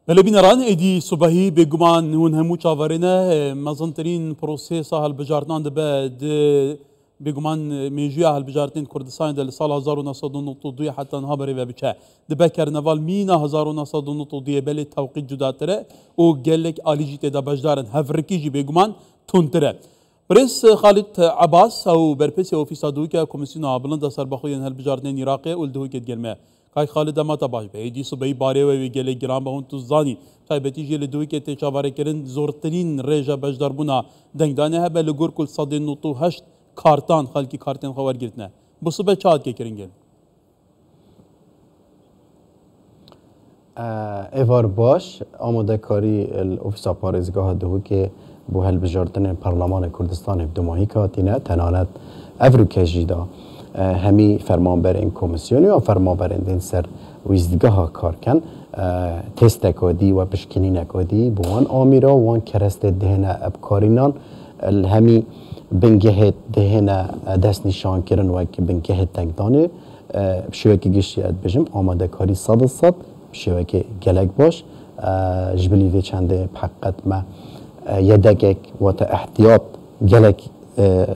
لبنان ایدی صبحی بگمان هون همو چاورینه مزنترین پروسس هالبجارتان دبد بگمان میجویا هالبجارتین کردستان دل سال 1992 حتی نها بری و بچه دبه کرنوال مینا 1992 بلی توقیت جداتره و گلک آلیجی تدا بجدارن هفرکی جی بگمان تونتره برس خالد عباس او برپسی اوفیسا دوکا کمیسیون بلند سربخوین هالبجارتین عراقی ولدهوکت گلمه کای خالد ما تباش به ایدی صبحی باره و ویگله گرام به اون تو زانی تایبتی جل دوی که تجاوره کردن زورترین رجا بجدار بونا دنگدانه هبه لگور کل صد نوتو هشت کارتان خالکی کارتان خوار گرتنه بصبح چاد که کرنگل ایوار باش آماده کاری الاوفیسا پارێزگاها دهو که بو هەڵبژاردنê پەرلەمانê کوردستانê bi domahî hatîne tenanet evrûkê jî da hemî fermanberên komisyonê û fermanberên tên ser wîzdgeha karken têstek dî we piştgirînek dî bi wan amîra wan kerestê dihêne evkarînan hemî bingehê dihêne destnîşankirin wek bingehê tekdanê bi şêwekê giştî ez dibêjim amadekarî 100% bi şêwekê gelek baş ji bilî vê çendê heqet me yedekek wate ehtiyat gelek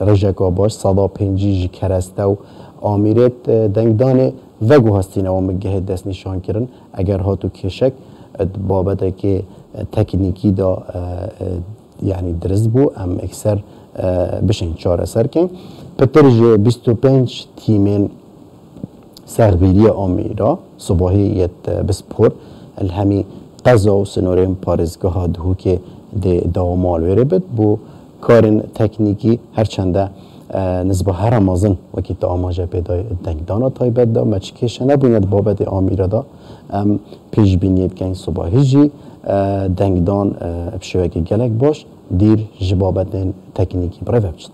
rejeka baş sada pêncî ji kereste û amîrêt dengdanê vegu hastîne wan bingehê destnîşankirin eger hatu kêşek babetekê teknîkî da yani diriz bû em ekser bişên çareserkin pitir ji 25 tîmên serbîriya amîra subahî yet bispor hemî qeza û sinorên parêzgeha dihûkê de dawamal wêrê bit bû karên teknîkî herçende nizba her mezin wekî te amaje pêdayê dengdana taybet da me çi kêşe nebûne di babetê amîra da em pêşbîniyê dikin subahî jî dengdan bi şêwekê gelek baş dîr ji babetên teknîkî bi rev biçin.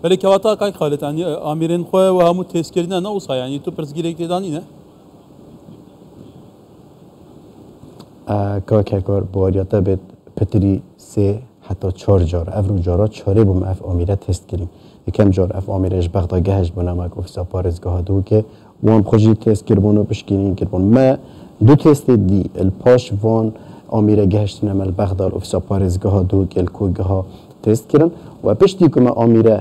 Belê kewata kay Xalit yani amirên xwe ve hemû têskirîne ne wisa yani tu pirsgirêk tê danîne? Kakekar bariyata bêt pitirî sê heta 4 car ev cara çarê bûm ev amîre test kirîn. Yekem car ev amîre ji bexdagehê ji binamek ofîsa parêzgeha dûkê wan xwe jî test kirbûn û piştgirîn kirbûn. Me du testê dî li paş van amîre gehiştine me li Bexda ofîsa parêzgeha dûkê li kogeha test kirin we piştî ku me amîre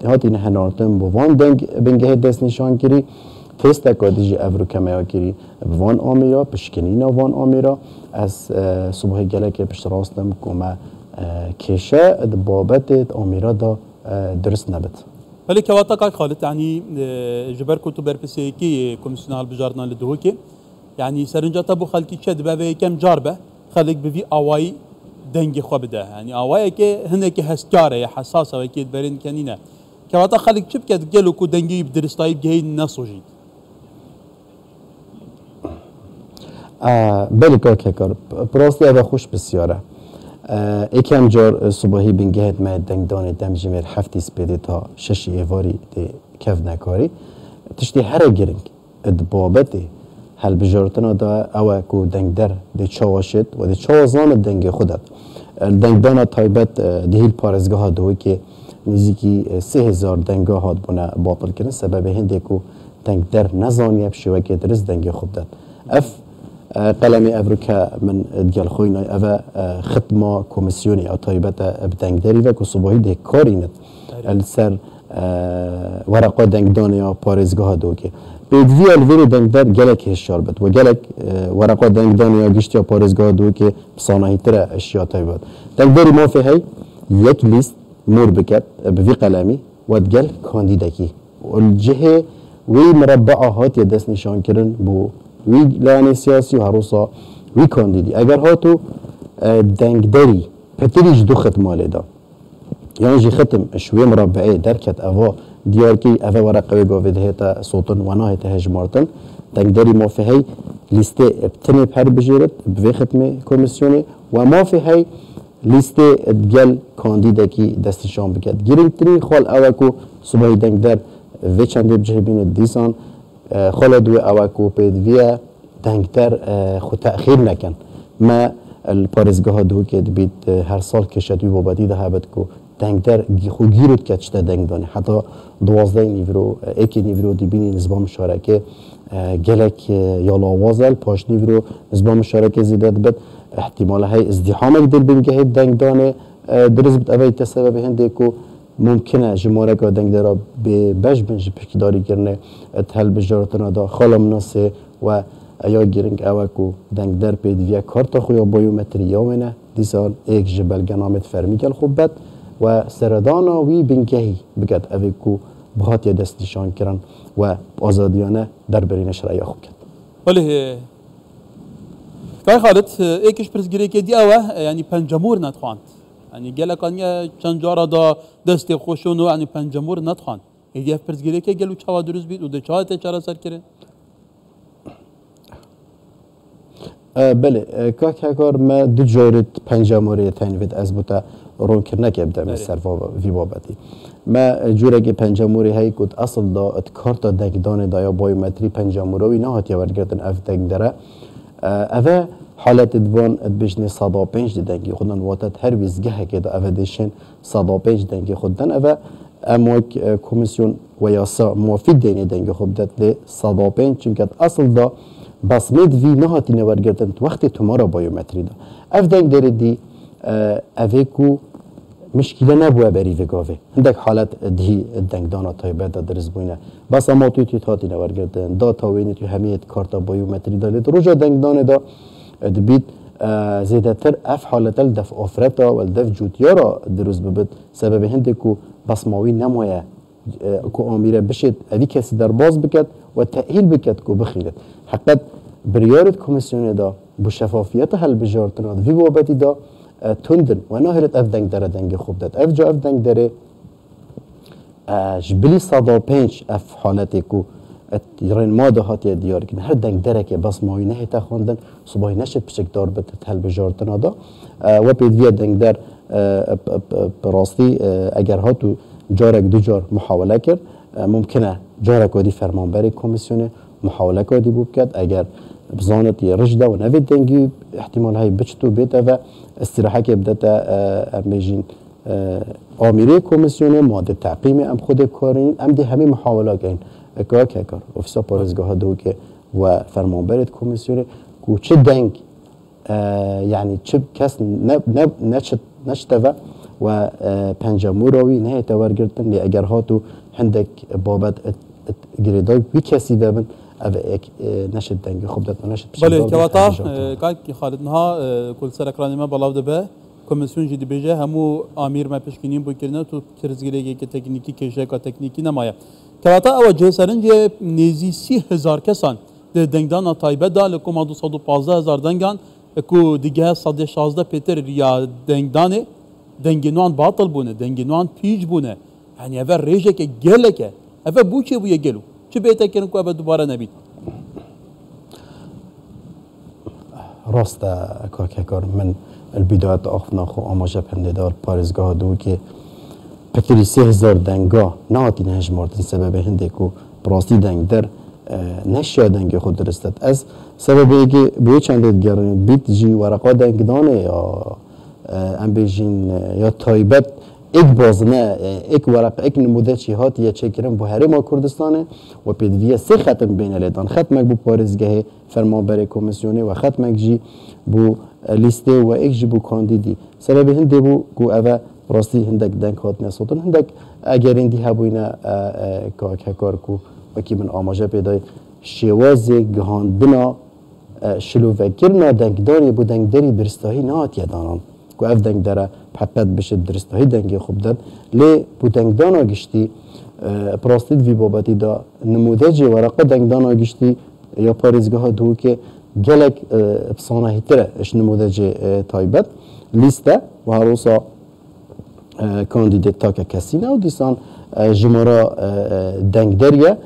hatîne henartin bi van bingehê destnîşankirî testeka dijî evrûkemeya kirî bi van amîra piştgirîna van amîra ez subahî gelekê piştrastim ku me kêşe di babetê amîra da درست نبت. ولی کواتا کای خالد یعنی جبر کو تو برپسیکی کمیسیونال بجارنا لدهوکی یعنی سرنجا تبو خلکی چه دبه و کم جاربه خلک بوی آوایی دنگی خو بده یعنی آوایی که هنه که هستاره حساسه و که برین کنینه کواتا خلک چه بکد گلو کو دنگی بدرستایی بگهی نسوجید. بله که کار پراستی اوه خوش بسیاره. یکم جار صبحی بینگهت ما دنگدان دمجمر هفتی سپیده تا 6 ایواری دی کف نکاری تشتی هر گرنگ ادبابتی هل بجارتنا دا اوه کو دنگدر دی چواشید و دی چوازان دنگ خودت دنگدان تایبت دیهیل پارزگاه دوی که نزدیکی 3000 دنگا هات بونه باطل کردن سبب هندی کو دنگدر نزانیه بشوه که درست دنگ خودت اف قلمي أفريكا من ديال خوينا أفا خدمة كوميسيوني أو طيبة بدنجدري وكو صباحي دي كارينت السر ورقة دنجدانيا باريزگاه دوكي بيدفي الفيري دنجدر جالك هشار بد وجالك ورقة دنجدانيا جشتيا باريزگاه دوكي بصانعي ترى أشياء طيبة دنجدري ما في هاي يك ليست مور بكت بفي قلمي ودجال كانديداكي والجهة وي مربعة هات يدس نشان كرن بو وی لانی سیاسی و هروسا وی کاندیدی اگر هاتو دنگدری پتریج دو ختم مالی دا یعنی جی ختم شوی مربعه درکت اوا دیار کی اوا ورقه گاوید هیتا صوتن و نه هیتا هجمارتن دنگدری ما فی هی لیسته ابتنی پر بجیرد بوی ختم کمیسیونی و ما فی هی لیسته ادگل کاندیده کی دستشان بکد گیرنگتری خال اوا کو صبحی دنگدر وی چنده بجهبین دیسان خالد و اوکو پیدویه دنگتر خود تأخیر نکن ما الپارزگاه دو که بید هر سال کشتوی بابدی ده هبت کو دنگدر خو گیرود که چته دنگ دانه حتی 12 نیورو اکی نیورو دی بینی نسبت مشارکه گلک یا لاوازل پاش نیورو نسبت مشارکه زیاد بد احتمال های ازدحام دل بینگه دنگ دانه درست بد اوی تسبب هنده کو ممکنه جمهوری که دنگ داره به بش بنج پکیداری کرنه تل بجارتنا دا خالم ناسه و یا گیرنگ اوه کو دنگ در پیدویه کارتا خویا بایومتری یامنه دیسان ایک جبل گنامت فرمیگل خوب بد و سردانا وی بینگهی بگد اوه کو بخاطی دست نشان کرن و آزادیانه در برین شرعی خوب کرد. ولی که خالد ایکش پرسگیری که دی اوه یعنی پنجمور نتخواند یعنی گله کانیا چند جارا دا دست خوشونو یعنی پنجمور نتخواند ایدی پرسگیری که گلو چاوا دروز بید و ده چاوا چرا سر کرد بله که کار ما دو جورت پنجموری تنوید از بوده رون کرنه که بدم سر وی بابتی ما جوره که پنجموری هایی کد اصل دا ات کارتا دنگدان دایا بایومتری پنجموروی نهاتی ورگردن اف دنگ داره اوه حالت دوان ادبیشنی 105 دنگی خودن واتد هر ویزگه که دا اوه دیشن 105 دنگی خودن اوه اموک کمیسیون و یاسا موافق دینی دنگی خود داد لی 105 چونکه اصل دا بسمید وی نهاتی نورگردن وقتی تمارا بایومتری دا اف دنگ داره دی اوه کو مشکل نبوده بری وگاوه هندک حالت دی دنگ دانا تایبه دا درز بوینه بس اما توی تاتی نورگردن دا تاوینی توی همیت کارتا بایومتری دا لید روژا دنگ دانه دا دبید زیده تر اف حالت دف آفرتا و دف جوتیارا دروز ببید سبب هنده کو بسماوی نمایه کو آمیره بشید اوی کسی در باز بکد و تأهیل بکد کو بخیرد حقیقت بریارت کمیسیون دا بو شفافیت حل بجارتنا وی بابتی دا تندن و نهرت اف دنگ داره دنگ خوب داد اف جا اف دنگ داره جبلی 105 اف حالتی کو رن ما ده هاتی دیار کن هر دنگ داره که بس ماوی نه تا خوندن صبحی نشد بچک دار بده تل بجارتنا دا و پیدوی دنگ در براستی اگر ها تو جارک دو جار محاوله کرد ممکنه جارک ودی فرمانبری کمیسیون محاوله کردی بود کرد اگر بزانت یه رجده و نوید دنگی احتمال های بچتو بیته و استراحه که بدتا امیجین آمیره کمیسیون ماده تعقیم ام خود کارین ام دی همه محاوله کن که کار افسا پارزگاه دو که و فرمانبرت کمیسیون کو چه دنگ یعنی چه کس نشته و پنجموراوی نه تورگرتن لی اگر هاتو هندک بابت گریدای بی کسی ببن او ایک نشد دنگی خوب داد نشد بله کواتا که خالد نها کل سرکرانی ما بلاو ده به کمیسیون جدی بیجه همو آمیر ما پیشکنیم بو کرنه تو کرزگیری که تکنیکی کشه که تکنیکی نمایه کواتا او جسرنج نیزی 30,000 کسان ده دنگدان تایبه دا لکوما 215,000 دنگان کو دیگه 116 پیتر یا دنگدانه دنگنوان باطل بونه دنگنوان پیج بونه یعنی اول ریجه که گله که اول بو چه بویه گلو چه بهتر کنن که اول دوباره نبید راست کار من البدايات آخفنا خو آماجه پندهدار پارزگاه دو که پکری 30,000 دنگا نهاتی نهج مارتن سبب هنده که براستی دنگ در نشیا دنگ خود درستد از سببی که بوی چندید گرانید بیت جی ورقا دنگ دانه یا ام بیجین یا تایبت ایک بازنه ایک ورق ایک نموده چی هاتی یا چه کرم بو هری ما کردستانه و پیدویه 3 ختم بین لیدان ختمک بو پارزگاه فرمانبری کمیسیونی و ختمک جی بو لیسته و ایک جی بو کاندیدی سبب هنده بو کو اوه راستی هندک دنگ هات نسوتن هندک اگر این دی هبوینه که کار کو وکی من آماجه پیدای شواز گهان بنا شلو وکرنا دنگداری بو دنگداری درستاهی نهات یدانان که اف دنگ داره پپت بشه درستاهی دنگی خوب داد لی بو دنگدانا گشتی پراستید وی بابتی دا نمودجی ورقه دنگدانا گشتی یا پارزگاه دو که گلک افسانه هیتره اش نمودجی تایبت لیسته و هروسا کاندیدت تا که کسی نه و دیسان جمارا دنگدریه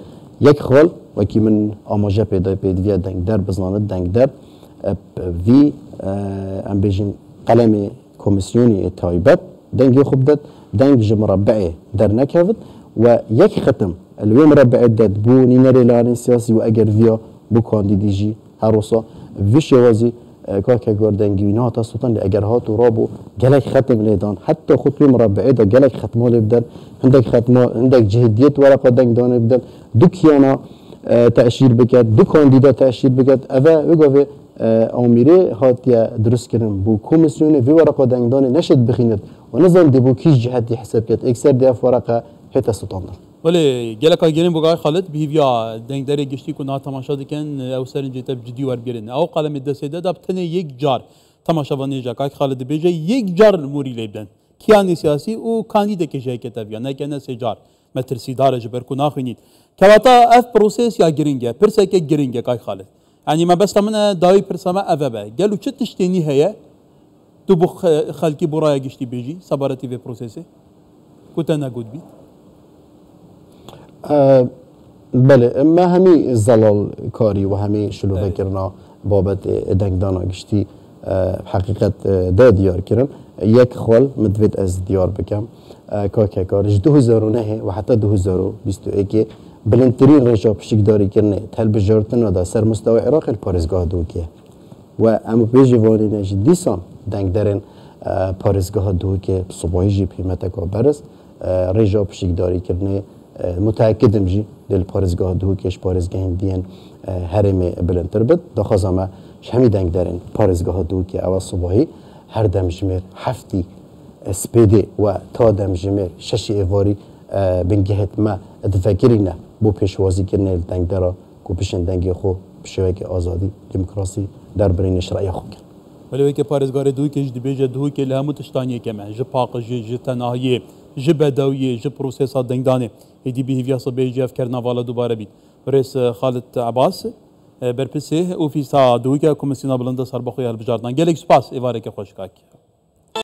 یک خال وکی من آماجه پیدای پیدویه دنگدر بزناند دنگدر وی ام بیجین قلم کمیسیونی تایبت دنگی خوب داد دنگ مربعه در نکرد و یک ختم الوی مربعه داد بو نینری لانی سیاسی و اگر ویا بو کاندیدیجی هروسا وی شوازی كاكا جوردنجي نهاتا سلطان لأجر هاتو رابو جلك ختم ليدان حتى خطوة مربعة دا جلك ختمه لبدن عندك ختمه عندك جهديت ورقة دنگ دان لبدن دو كيانا تأشير بكت دو كانديدا تأشير بكت أفا وقفه آمیره هاتیا درست کردن بو کمیسیون وی ورقه دنگ دان نشد بخیند و نظام دی بو کیش جهتی حساب کرد اکثر دی اف ورقه هتا سلطان ولی گلک گرین بگای خالد بهیویا دنگ داری گشتی کنه تماشا دکن او سرنجی تب جدی ور گرین او قلم دسته داب تنه یک جار تماشا ونیجا که خالد بیجه یک جار موری لیبدن کیانی سیاسی او کاندید که جای کتاب یا نه کنه سه جار مترسی داره جبر کنه خونید که واتا اف پروسس یا گرینگه پرسه که گرینگه که خالد يعني ما بس من داوي برسما أفبا قالوا شو تشتيني هي تبخ خلقي برايا قشتي بيجي صبرتي في بروسيسي كنت أنا قد بي بله ما همي زلال كاري وهمي شلو فكرنا بابت دنگدانا قشتي حقيقة دا ديار كرن يك خال مدفت از ديار بكم كاكا كارج 2009 وحتى 2021 بلندترین رژا پشتیداری کردن تل بجارتن دا سر مستوى عراق الپارزگاه دوکیه و اما بیجی وانی نجی دیسان دنگ درن پارزگاه دوکیه صبحی جی پیمته که برس رژا پشتیداری کردن متأکدم جی دل پارزگاه دوکیش پارزگاه هندیان هرم بلندتر بد دخوازم همی دنگ درن پارزگاه دوکیه اول صبحی هر دم جمیر هفتی سپیده و تا دم جمیر ششی ایواری بنگهت ما اتفاقیرینه بو پیشوازی کردن دنگ درا کو پیشن دنگی خو بشوی که آزادی دموکراسی در برین شرعی خو کن ولی که پارزگار دوی که جدی بیجه دوی که لهمو تشتانیه که من جپاق جی تناهیه جی بدویه جی پروسیسا دنگدانه هدی به هیویاسا بیجه افکرنا والا دوباره بید رئیس خالد عباس برپسه اوفیسا دوی که کمیسیونا بلنده سربخوی هلبجاردن گلک سپاس ایواره که خوش کاک